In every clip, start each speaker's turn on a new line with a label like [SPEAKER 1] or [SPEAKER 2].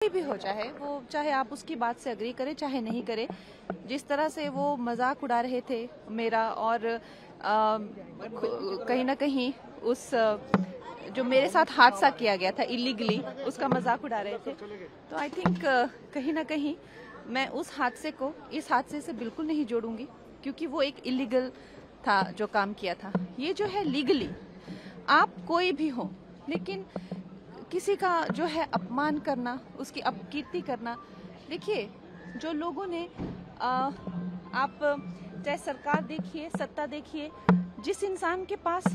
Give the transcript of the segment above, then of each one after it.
[SPEAKER 1] कोई भी हो, चाहे आप उसकी बात से अग्री करें चाहे नहीं करें, जिस तरह से वो मजाक उड़ा रहे थे मेरा और कहीं ना कहीं उस जो मेरे साथ हादसा किया गया था इलीगली, उसका मजाक उड़ा रहे थे। तो आई थिंक कहीं ना कहीं मैं उस हादसे को इस हादसे से बिल्कुल नहीं जोड़ूंगी, क्योंकि वो एक इलीगल था जो काम किया था। ये जो है लीगली, आप कोई भी हो, लेकिन किसी का जो है अपमान करना, उसकी अपकीर्ति करना। देखिए, जो लोगों ने आप चाहे सरकार देखिए, सत्ता देखिए, जिस इंसान के पास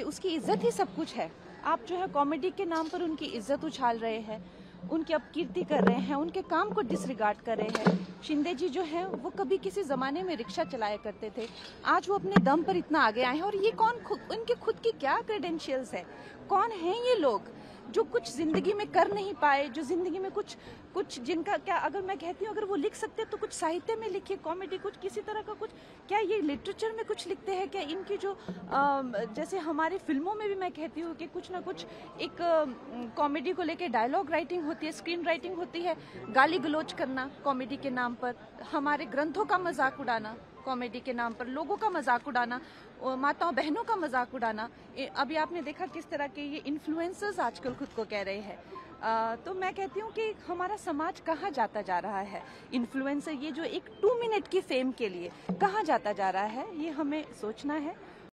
[SPEAKER 1] उसकी इज्जत ही सब कुछ है, आप जो है कॉमेडी के नाम पर उनकी इज्जत उछाल रहे हैं, उनकी अपकीर्ति कर रहे हैं, उनके काम को डिसरिगार्ड कर रहे हैं। शिंदे जी जो है वो कभी किसी जमाने में रिक्शा चलाया करते थे, आज वो अपने दम पर इतना आगे आए हैं। और ये उनके खुद की क्या क्रेडेंशियल्स है? कौन है ये लोग जो कुछ जिंदगी में कर नहीं पाए, जो जिंदगी में कुछ जिनका क्या, अगर मैं कहती हूँ अगर वो लिख सकते तो कुछ साहित्य में लिखे, कॉमेडी, कुछ किसी तरह का कुछ, क्या ये लिटरेचर में कुछ लिखते हैं क्या? इनकी जो जैसे हमारी फिल्मों में भी मैं कहती हूँ कि कुछ ना कुछ एक कॉमेडी को लेके डायलॉग राइटिंग होती है, स्क्रीन राइटिंग होती है। गाली गलौज करना कॉमेडी के नाम पर, हमारे ग्रंथों का मजाक उड़ाना कॉमेडी के नाम पर, लोगों का मजाक उड़ाना, माताओं बहनों का मजाक उड़ाना। अभी आपने देखा किस तरह के ये इन्फ्लुएंसर्स आजकल खुद को कह रहे हैं। तो मैं कहती हूँ कि हमारा समाज कहाँ जाता जा रहा है? इन्फ्लुएंसर, ये जो एक 2 मिनट की फेम के लिए कहाँ जाता जा रहा है, ये हमें सोचना है।